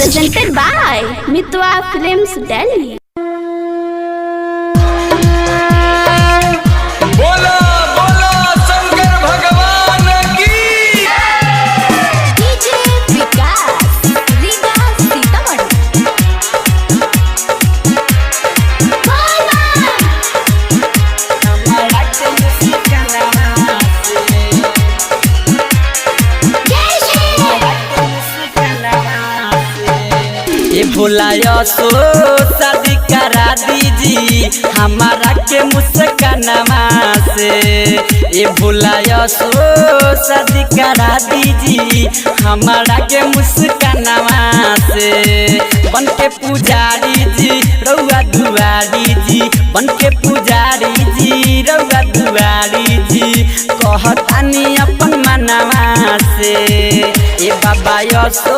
presented by Mitwa Films Delhi. बोला बोला शंकर भगवान की। DJ विकास रीगा सीतामढ़ी। ये भुलाया सो शादी करा दीजिए हमारा के मुस्कानमा से। ये भुलाया सो शादी करा दीजिए हमारा के मुस्कानमा से। बन के पुजारी जी रउआ दुआरी जी, बन के पुजारी जी रउआ दुआरी जी, कहतानी अपन मनवा से। ए बाबा यसो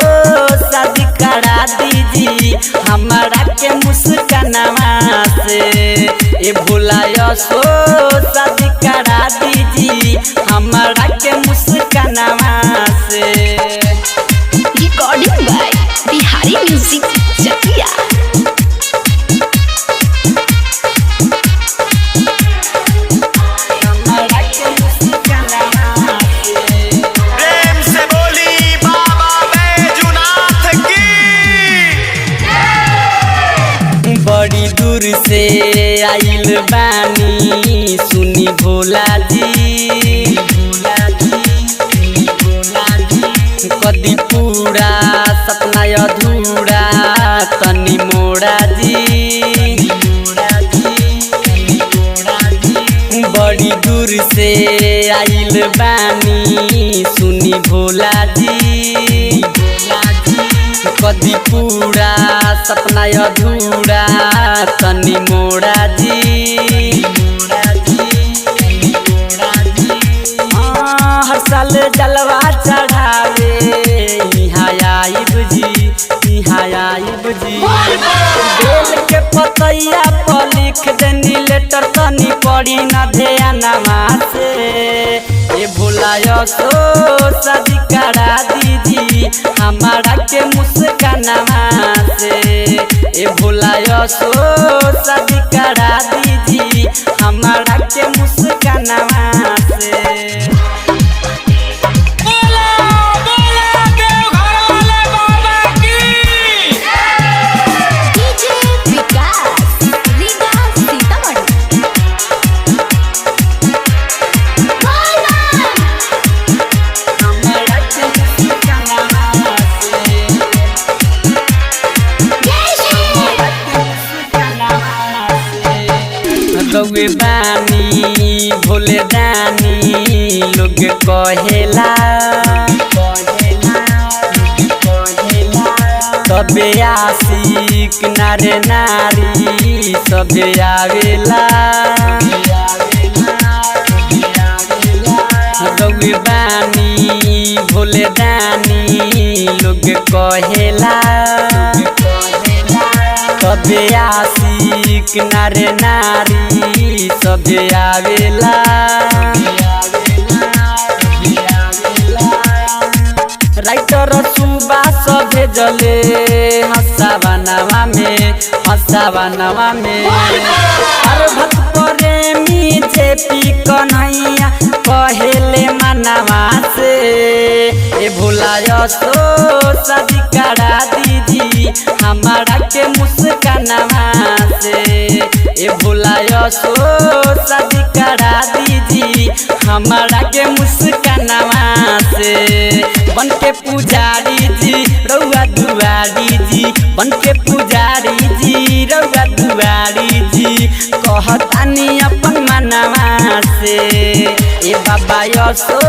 शादी करा दीजिए हमारा के मुस्कानमा से। ए भोला यसो शादी करा दीजिए हमारा के मुस्कानमा से। Recording by Bihari Music Chakia. प्रेम से बोली बाबा बैजूनाथ की। बड़ी दूर से आइल बानी सुनी भोला जी, कदी पूरा सपना अधूरा तनी मोड़ा जी। बड़ी दूर से आइल बानी सुनी भोला जी, कदी पूरा सपना अधूरा तनी मोड़ा जी। हर साल जलवा चढ़ावे यहाँ आइब जी, यहाँ आइब जी। बेल के पतैया पर लिख देनी लेटर तनी पड़ी न ध्यानमा से। ये भुलाया सो शादी करा दीजिए हमारा के मुस्कानमा से। ये भुलाया सो शादी करा दीजिए हमारा के मुस्कानमा से। DJ विकास रीगा सीतामढ़ी। गौए बानी भोले दानी लोग कहेला, सबे आशिक नारे नारी सबे आवेला। गौए बानी भोले दानी लोग कहेला, सबे आशिक नारे नारी सबे आवेला। राइटर सुबा सभे जले हंसावानवा में, हंसावानवा में। हर भक्त प्रेमी जेपी कन्हैया कहेले मनवा से। ए भुलाया सो शादी करा दीजिए हमारा के मुस्कानमा से। ए भुलाया सो शादी करा दीजिए हमारा के मुस्कानमा से। बन के पुजारी जी रउआ दुआरी जी, बन के पुजारी जी रउआ दुआरी जी, कहतानी अपन मनवा से। ए बाबा यसो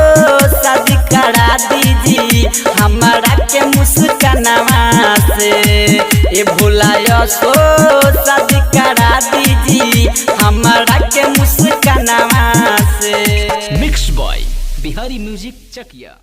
शादी करा दीजिए हमारा के मुस्कानमा से। ए भोला यसो शादी करा दीजिए हमारा के मुस्कानमा से। मिक्स बॉय बिहारी म्यूजिक चकिया।